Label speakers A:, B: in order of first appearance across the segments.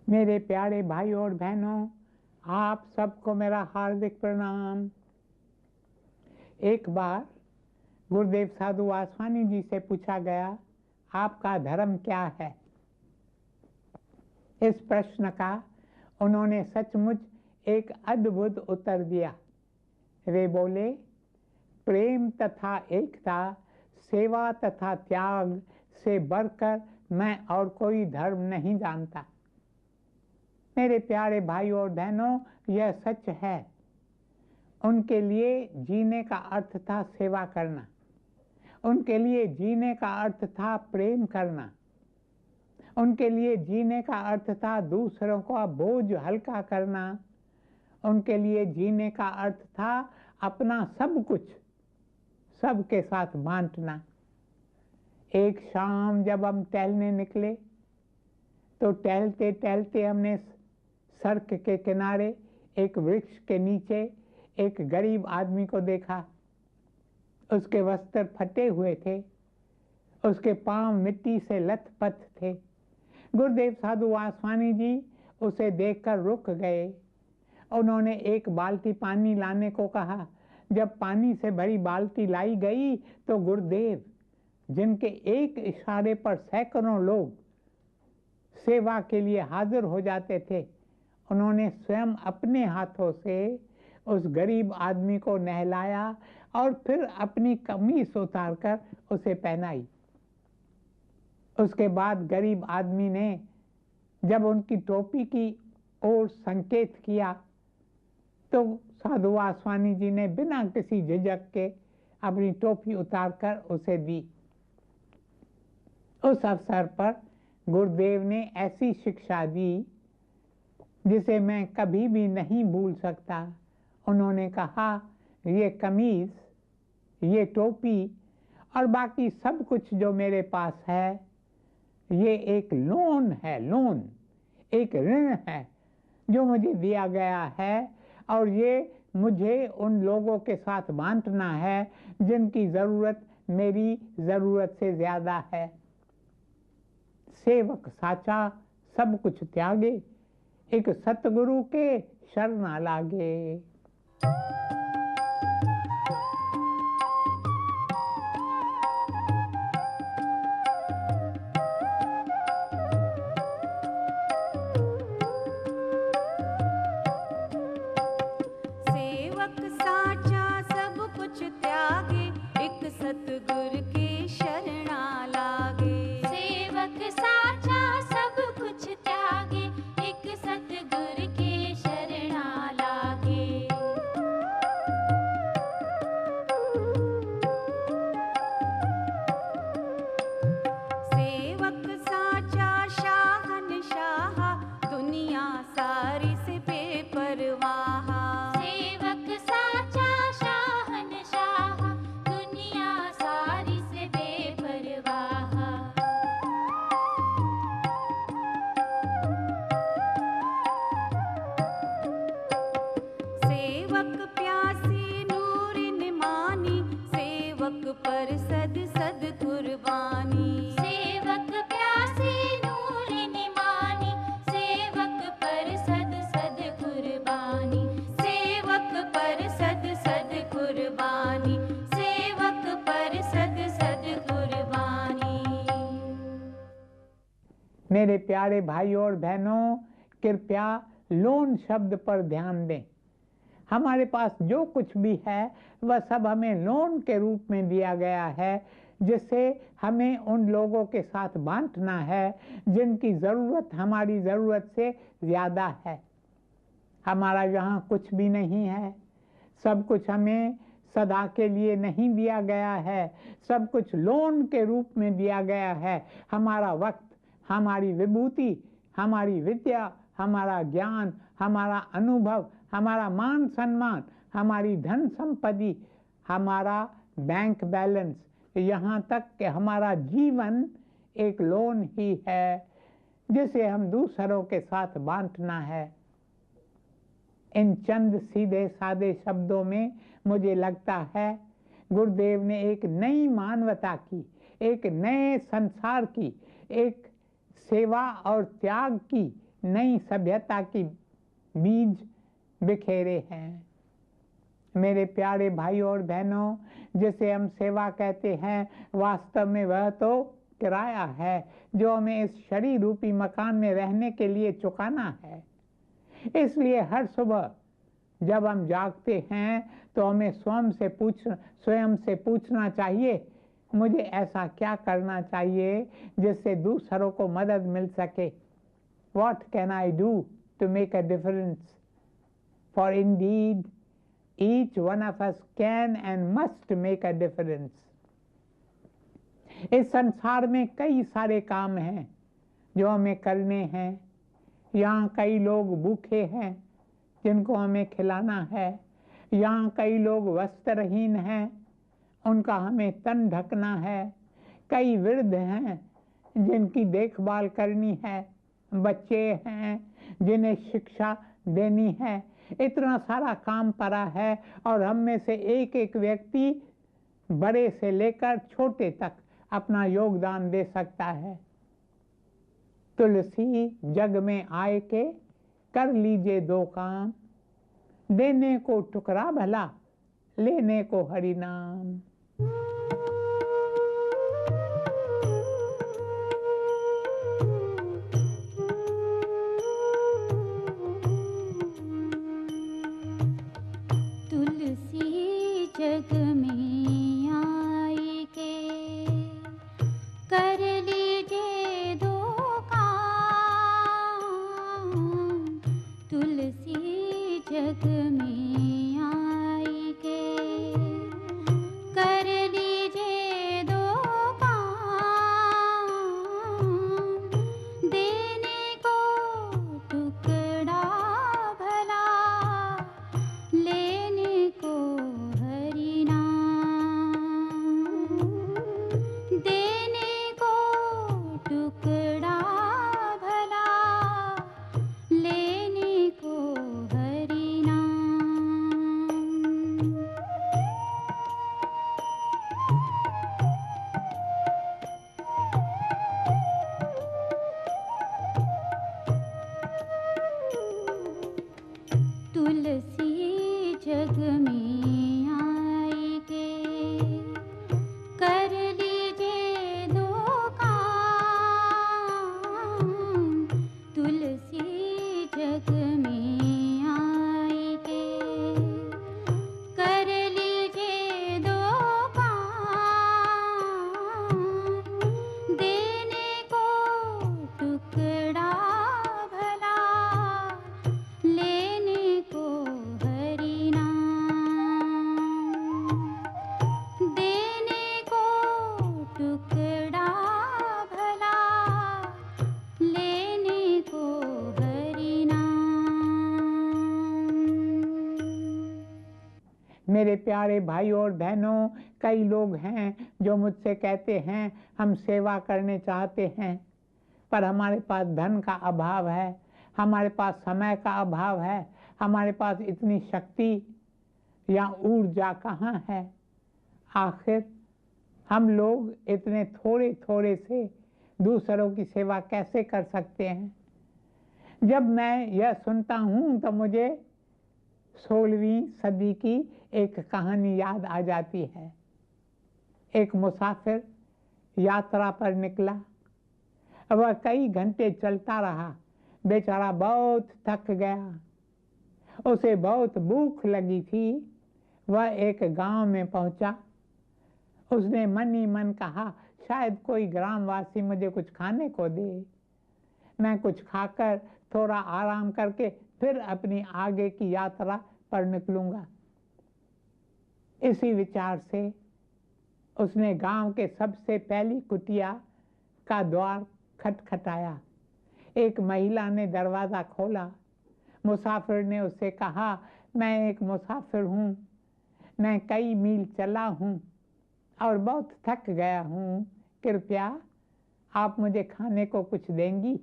A: मेरे प्यारे भाई और बहनों, आप सबको मेरा हार्दिक प्रणाम। एक बार गुरुदेव साधु वासवानी जी से पूछा गया, आपका धर्म क्या है? इस प्रश्न का उन्होंने सचमुच एक अद्भुत उत्तर दिया। वे बोले, प्रेम तथा एकता, सेवा तथा त्याग से बढ़कर मैं और कोई धर्म नहीं जानता। मेरे प्यारे भाई और बहनों, यह सच है। उनके लिए जीने का अर्थ था सेवा करना, उनके लिए जीने का अर्थ था प्रेम करना, उनके लिए जीने का अर्थ था दूसरों का बोझ हल्का करना, उनके लिए जीने का अर्थ था अपना सब कुछ सबके साथ बांटना। एक शाम जब हम टहलने निकले तो टहलते टहलते हमने सड़क के किनारे एक वृक्ष के नीचे एक गरीब आदमी को देखा। उसके वस्त्र फटे हुए थे, उसके पांव मिट्टी से लथपथ थे। गुरुदेव साधु वासवानी जी उसे देखकर रुक गए। उन्होंने एक बाल्टी पानी लाने को कहा। जब पानी से भरी बाल्टी लाई गई तो गुरुदेव, जिनके एक इशारे पर सैकड़ों लोग सेवा के लिए हाजिर हो जाते थे, उन्होंने स्वयं अपने हाथों से उस गरीब आदमी को नहलाया और फिर अपनी कमीज उतारकर उसे पहनाई। उसके बाद गरीब आदमी ने जब उनकी टोपी की ओर संकेत किया तो साधु वासवानी जी ने बिना किसी झिझक के अपनी टोपी उतारकर उसे दी। उस अवसर पर गुरुदेव ने ऐसी शिक्षा दी जिसे मैं कभी भी नहीं भूल सकता। उन्होंने कहा, ये कमीज, ये टोपी और बाकी सब कुछ जो मेरे पास है, ये एक लोन है, लोन, एक ऋण है जो मुझे दिया गया है, और ये मुझे उन लोगों के साथ बांटना है जिनकी जरूरत मेरी जरूरत से ज्यादा है। सेवक साचा सब कुछ त्यागे, एक सतगुरु के शरण लागे।
B: सेवक साचा सब कुछ त्यागे, एक सतगुरु की शरणा लागे। सेवक साचा सब कुछ त्यागे, एक सतगुरु की शरणा लागे। सेवक साचा शाहनशाह, दुनिया सारी से बेपरवाह। सेवक साचा शाहनशाह, दुनिया सारी से बेपरवाह। सेवक प्यासी नूर निमानी, सेवक पर सद सद कुर्बानी। सेवक प्यासी नूर निमानी, सेवक पर सद सद कुर्बानी। सेवक पर सद सद कुर्बानी, सेवक पर सद सद कुर्बानी।
A: मेरे प्यारे भाई और बहनों, कृपया लोन शब्द पर ध्यान दें। हमारे पास जो कुछ भी है वह सब हमें लोन के रूप में दिया गया है, जिससे हमें उन लोगों के साथ बांटना है जिनकी ज़रूरत हमारी ज़रूरत से ज़्यादा है। हमारा यहाँ कुछ भी नहीं है, सब कुछ हमें सदा के लिए नहीं दिया गया है, सब कुछ लोन के रूप में दिया गया है। हमारा वक्त, हमारी विभूति, हमारी विद्या, हमारा ज्ञान, हमारा अनुभव, हमारा मान सम्मान, हमारी धन संपत्ति, हमारा बैंक बैलेंस, यहाँ तक कि हमारा जीवन एक लोन ही है जिसे हम दूसरों के साथ बांटना है। इन चंद सीधे सादे शब्दों में मुझे लगता है गुरुदेव ने एक नई मानवता की, एक नए संसार की, एक सेवा और त्याग की नई सभ्यता की बीज बिखेरे हैं। मेरे प्यारे भाइयों और बहनों, जिसे हम सेवा कहते हैं, वास्तव में वह तो किराया है जो हमें इस शरीर रूपी मकान में रहने के लिए चुकाना है। इसलिए हर सुबह जब हम जागते हैं तो हमें स्वयं से पूछना चाहिए, मुझे ऐसा क्या करना चाहिए जिससे दूसरों को मदद मिल सके। What can I do to make a difference? For indeed, each one of us can and must make a difference. इस संसार में कई सारे काम हैं जो हमें करने हैं। यहाँ कई लोग भूखे हैं जिनको हमें खिलाना है। यहाँ कई लोग वस्त्रहीन हैं, उनका हमें तन ढकना है। कई वृद्ध हैं जिनकी देखभाल करनी है। बच्चे हैं जिन्हें शिक्षा देनी है। इतना सारा काम पड़ा है और हम में से एक एक व्यक्ति बड़े से लेकर छोटे तक अपना योगदान दे सकता है। तुलसी जग में आए के कर लीजिए दो काम, देने को टुकड़ा भला, लेने को हरि नाम।
B: तुलसी जग में आई के कर लीजिए दो काम, तुलसी जग में आई के कर लीजिए दो काम, देने को टुकड़ा भला, लेने को हरि नाम, देने को टुकड़ा भला, लेने को हरि नाम। तुलसी जग में आई के कर लीजिए दो काम, तुलसी जग में आई के कर लीजिए दो काम, देने को टुकड़ा भला, लेने को हरि नाम, देने को टुकड़ा भला, लेने को हरि नाम।
A: मेरे प्यारे भाइयों और बहनों, कई लोग हैं जो मुझसे कहते हैं हम सेवा करने चाहते हैं पर हमारे पास धन का अभाव है, हमारे पास समय का अभाव है, हमारे पास इतनी शक्ति या ऊर्जा कहाँ है। आखिर हम लोग इतने थोड़े थोड़े से दूसरों की सेवा कैसे कर सकते हैं। जब मैं यह सुनता हूँ तो मुझे 16वीं सदी की एक कहानी याद आ जाती है। एक मुसाफिर यात्रा पर निकला, वह कई घंटे चलता रहा, बेचारा बहुत थक गया, उसे बहुत भूख लगी थी। वह एक गांव में पहुंचा। उसने मन ही मन कहा, शायद कोई ग्रामवासी मुझे कुछ खाने को दे, मैं कुछ खाकर थोड़ा आराम करके फिर अपनी आगे की यात्रा पर निकलूंगा। इसी विचार से उसने गांव के सबसे पहली कुटिया का द्वार खटखटाया। एक महिला ने दरवाजा खोला। मुसाफिर ने उससे कहा, मैं एक मुसाफिर हूँ, मैं कई मील चला हूँ और बहुत थक गया हूँ, कृपया आप मुझे खाने को कुछ देंगी।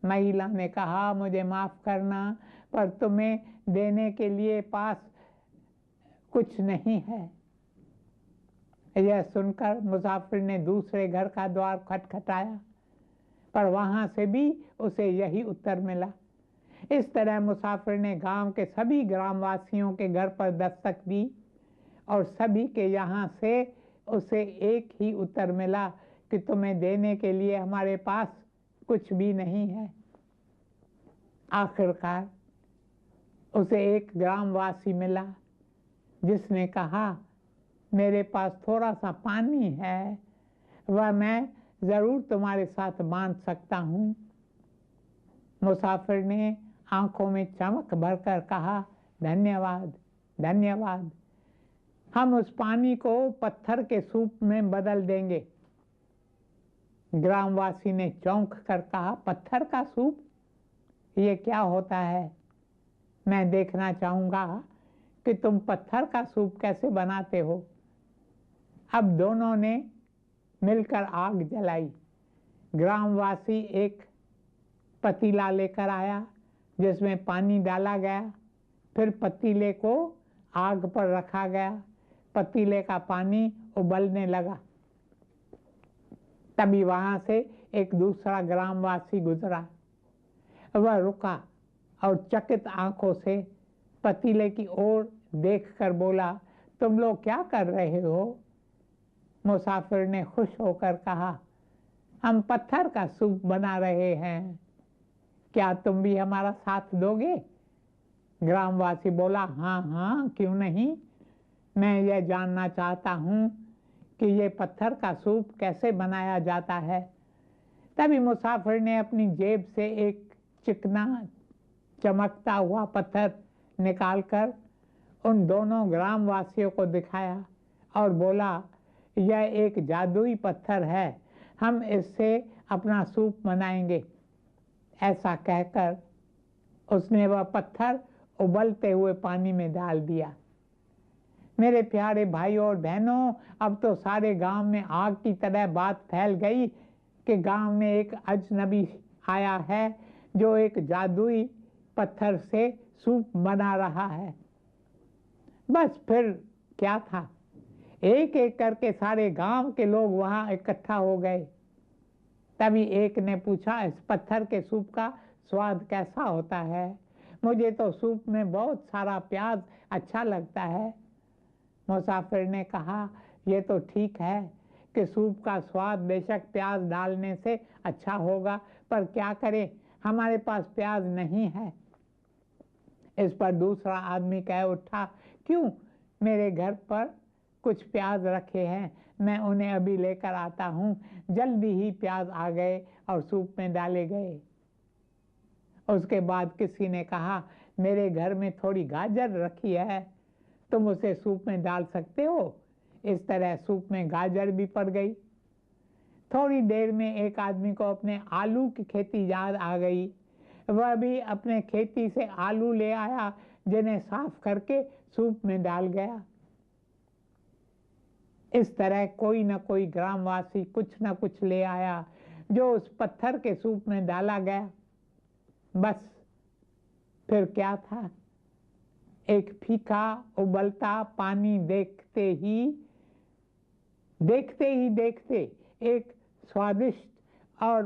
A: महिला ने कहा, मुझे माफ करना पर तुम्हें देने के लिए पास कुछ नहीं है। यह सुनकर मुसाफिर ने दूसरे घर का द्वार खटखटाया। पर वहां से भी उसे यही उत्तर मिला। इस तरह मुसाफिर ने गांव के सभी ग्रामवासियों के घर पर दस्तक दी और सभी के यहाँ से उसे एक ही उत्तर मिला कि तुम्हें देने के लिए हमारे पास कुछ भी नहीं है। आखिरकार उसे एक ग्रामवासी मिला जिसने कहा, मेरे पास थोड़ा सा पानी है, वह मैं जरूर तुम्हारे साथ बांध सकता हूँ। मुसाफिर ने आंखों में चमक भरकर कहा, धन्यवाद धन्यवाद, हम उस पानी को पत्थर के सूप में बदल देंगे। ग्रामवासी ने चौंक कर कहा, पत्थर का सूप, ये क्या होता है? मैं देखना चाहूंगा कि तुम पत्थर का सूप कैसे बनाते हो। अब दोनों ने मिलकर आग जलाई। ग्रामवासी एक पतीला लेकर आया जिसमें पानी डाला गया, फिर पतीले को आग पर रखा गया। पतीले का पानी उबलने लगा। तभी वहां से एक दूसरा ग्रामवासी गुजरा। वह रुका और चकित आंखों से पतीले की ओर देखकर बोला, तुम लोग क्या कर रहे हो? मुसाफिर ने खुश होकर कहा, हम पत्थर का सूप बना रहे हैं, क्या तुम भी हमारा साथ दोगे? ग्रामवासी बोला, हाँ हाँ, क्यों नहीं, मैं यह जानना चाहता हूँ कि ये पत्थर का सूप कैसे बनाया जाता है। तभी मुसाफिर ने अपनी जेब से एक चिकना चमकता हुआ पत्थर निकालकर उन दोनों ग्रामवासियों को दिखाया और बोला, यह एक जादुई पत्थर है, हम इससे अपना सूप बनाएंगे। ऐसा कहकर उसने वह पत्थर उबलते हुए पानी में डाल दिया। मेरे प्यारे भाइयों और बहनों, अब तो सारे गांव में आग की तरह बात फैल गई कि गांव में एक अजनबी आया है जो एक जादुई पत्थर से सूप बना रहा है। बस फिर क्या था, एक एक करके सारे गांव के लोग वहां इकट्ठा हो गए। तभी एक ने पूछा, इस पत्थर के सूप का स्वाद कैसा होता है? मुझे तो सूप में बहुत सारा प्याज अच्छा लगता है। मुसाफिर ने कहा, ये तो ठीक है कि सूप का स्वाद बेशक प्याज डालने से अच्छा होगा, पर क्या करें, हमारे पास प्याज नहीं है। इस पर दूसरा आदमी कह उठा, क्यों, मेरे घर पर कुछ प्याज रखे हैं, मैं उन्हें अभी लेकर आता हूँ। जल्दी ही प्याज आ गए और सूप में डाले गए। उसके बाद किसी ने कहा, मेरे घर में थोड़ी गाजर रखी है, तुम उसे सूप में डाल सकते हो। इस तरह सूप में गाजर भी पड़ गई। थोड़ी देर में एक आदमी को अपने आलू की खेती याद आ गई। वह भी अपने खेती से आलू ले आया, जिन्हें साफ करके सूप में डाल गया। इस तरह कोई न कोई ग्रामवासी कुछ न कुछ ले आया जो उस पत्थर के सूप में डाला गया। बस फिर क्या था, एक फीका उबलता पानी देखते ही एक स्वादिष्ट और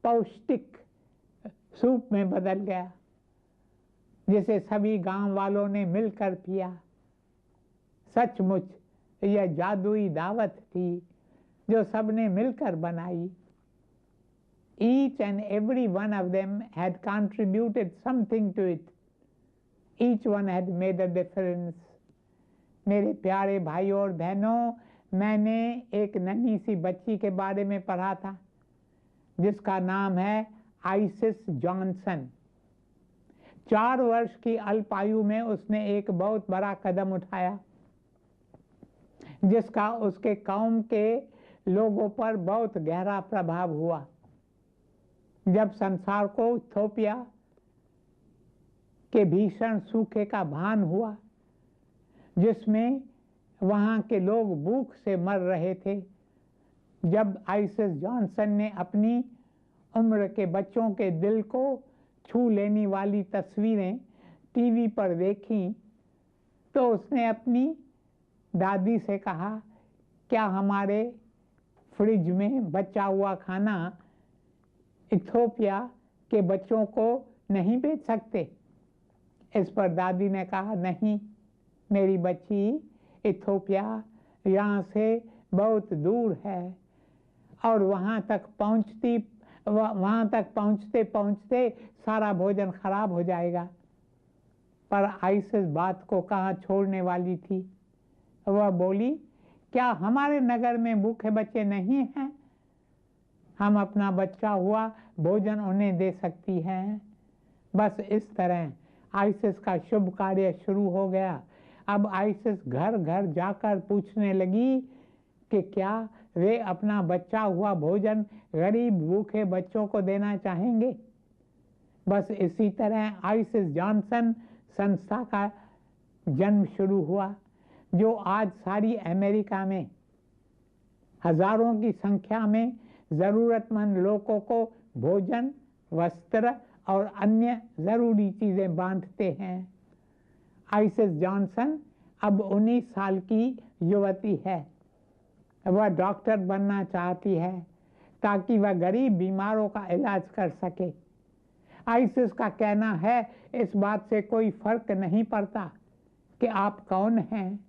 A: पौष्टिक सूप में बदल गया, जिसे सभी गांव वालों ने मिलकर पिया। सचमुच यह जादुई दावत थी जो सबने मिलकर बनाई। Each and every one of them had contributed something to it. Each one had made a difference. मेरे प्यारे भाइयों और बहनों, मैंने एक नन्ही सी बच्ची के बारे में पढ़ा था जिसका नाम है आइसिस जॉनसन। 4 वर्ष की अल्पायु में उसने एक बहुत बड़ा कदम उठाया जिसका उसके कौम के लोगों पर बहुत गहरा प्रभाव हुआ। जब संसार को इथियोपिया के भीषण सूखे का भान हुआ, जिसमें वहां के लोग भूख से मर रहे थे, जब आइसिस जॉनसन ने अपनी उम्र के बच्चों के दिल को छू लेने वाली तस्वीरें टीवी पर देखी, तो उसने अपनी दादी से कहा, क्या हमारे फ्रिज में बचा हुआ खाना इथियोपिया के बच्चों को नहीं बेच सकते? इस पर दादी ने कहा, नहीं मेरी बच्ची, इथियोपिया यहाँ से बहुत दूर है और वहाँ तक पहुँचते पहुँचते सारा भोजन खराब हो जाएगा। पर आइसिस बात को कहाँ छोड़ने वाली थी। वह बोली, क्या हमारे नगर में भूखे बच्चे नहीं हैं? हम अपना बचा हुआ भोजन उन्हें दे सकती हैं। बस इस तरह आइसिस का शुभ कार्य शुरू हो गया। अब आइसिस घर घर जाकर पूछने लगी कि क्या वे अपना बचा हुआ भोजन गरीब भूखे बच्चों को देना चाहेंगे। बस इसी तरह आइसिस जॉनसन संस्था का जन्म शुरू हुआ, जो आज सारी अमेरिका में हजारों की संख्या में जरूरतमंद लोगों को भोजन, वस्त्र और अन्य जरूरी चीजें बांटते हैं। आइसिस जॉनसन अब 19 साल की युवती है। वह डॉक्टर बनना चाहती है ताकि वह गरीब बीमारों का इलाज कर सके। आइसिस का कहना है, इस बात से कोई फर्क नहीं पड़ता कि आप कौन हैं,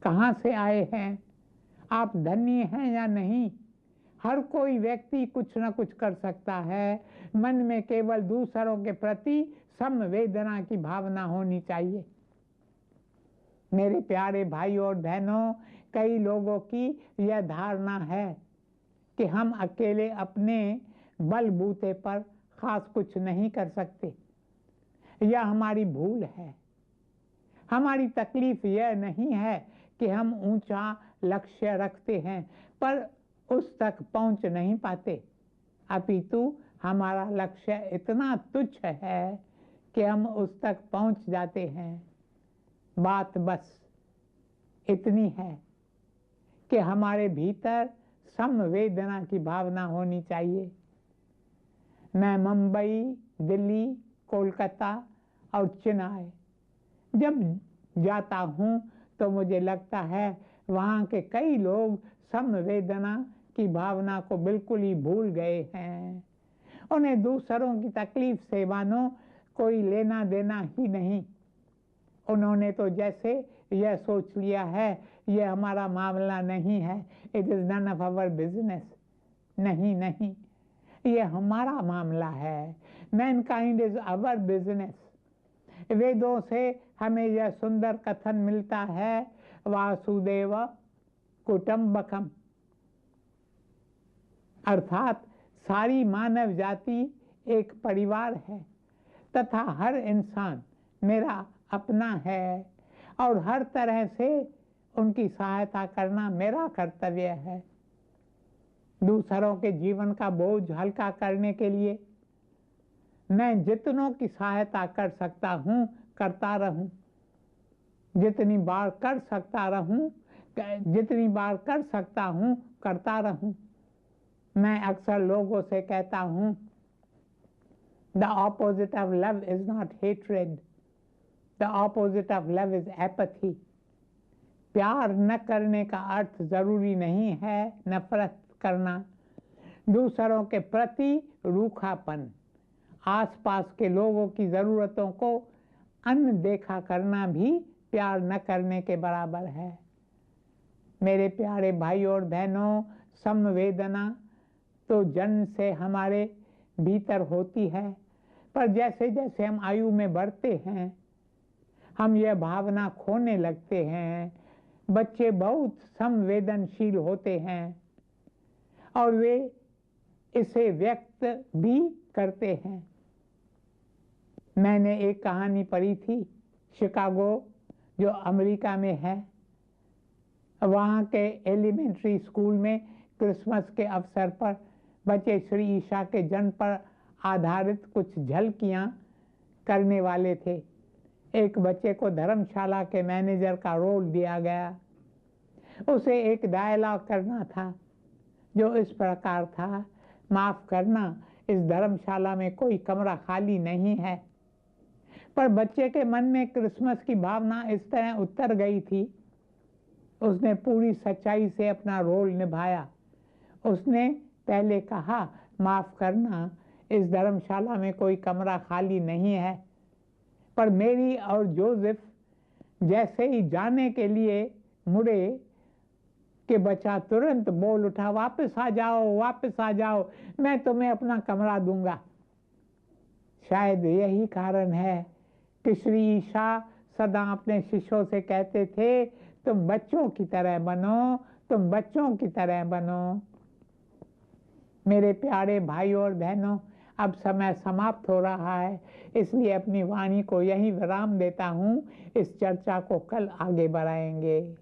A: कहाँ से आए हैं, आप धनी हैं या नहीं। हर कोई व्यक्ति कुछ न कुछ कर सकता है। मन में केवल दूसरों के प्रति संवेदना की भावना होनी चाहिए। मेरे प्यारे भाई और बहनों, कई लोगों की यह धारणा है कि हम अकेले अपने बलबूते पर खास कुछ नहीं कर सकते। यह हमारी भूल है। हमारी तकलीफ यह नहीं है कि हम ऊंचा लक्ष्य रखते हैं पर उस तक पहुंच नहीं पाते, अपितु हमारा लक्ष्य इतना तुच्छ है कि हम उस तक पहुंच जाते हैं। बात बस इतनी है कि हमारे भीतर संवेदना की भावना होनी चाहिए। मैं मुंबई, दिल्ली, कोलकाता और चेन्नई जब जाता हूँ तो मुझे लगता है वहाँ के कई लोग संवेदना की भावना को बिल्कुल ही भूल गए हैं। उन्हें दूसरों की तकलीफ से मानो कोई लेना देना ही नहीं। उन्होंने तो जैसे यह सोच लिया है यह हमारा मामला नहीं है, it is none of our business. नहीं नहीं, यह हमारा मामला है। Mankind is our business. वेदों से हमें यह सुंदर कथन मिलता है, वासुदेव कुटुंबकम, अर्थात सारी मानव जाति एक परिवार है तथा हर इंसान मेरा अपना है और हर तरह से उनकी सहायता करना मेरा कर्तव्य है। दूसरों के जीवन का बोझ हल्का करने के लिए मैं जितनों की सहायता कर सकता हूँ करता रहूं। जितनी बार कर सकता हूँ करता रहूं। मैं अक्सर लोगों से कहता हूँ, The opposite of love is not hatred. The opposite of love is apathy. प्यार न करने का अर्थ जरूरी नहीं है नफरत करना। दूसरों के प्रति रूखापन, आसपास के लोगों की जरूरतों को अनदेखा करना भी प्यार न करने के बराबर है। मेरे प्यारे भाई और बहनों, संवेदना तो जन्म से हमारे भीतर होती है, पर जैसे जैसे हम आयु में बढ़ते हैं हम यह भावना खोने लगते हैं। बच्चे बहुत संवेदनशील होते हैं और वे इसे व्यक्त भी करते हैं। मैंने एक कहानी पढ़ी थी, शिकागो जो अमेरिका में है, वहाँ के एलिमेंट्री स्कूल में क्रिसमस के अवसर पर बच्चे श्री ईसा के जन्म पर आधारित कुछ झलकियाँ करने वाले थे। एक बच्चे को धर्मशाला के मैनेजर का रोल दिया गया। उसे एक डायलॉग करना था जो इस प्रकार था, माफ करना, इस धर्मशाला में कोई कमरा खाली नहीं है। पर बच्चे के मन में क्रिसमस की भावना इस तरह उतर गई थी, उसने पूरी सच्चाई से अपना रोल निभाया। उसने पहले कहा, माफ करना, इस धर्मशाला में कोई कमरा खाली नहीं है। पर मेरी और जोसेफ जैसे ही जाने के लिए मुड़े कि बच्चा तुरंत बोल उठा, वापस आ जाओ, वापस आ जाओ, मैं तुम्हें अपना कमरा दूंगा। शायद यही कारण है कि श्री ईशा सदा अपने शिष्यों से कहते थे, तुम बच्चों की तरह बनो, तुम बच्चों की तरह बनो। मेरे प्यारे भाइयों और बहनों, अब समय समाप्त हो रहा है, इसलिए अपनी वाणी को यहीं विराम देता हूँ। इस चर्चा को कल आगे बढ़ाएंगे।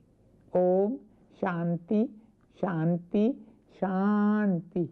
A: ओम शांति शांति शांति।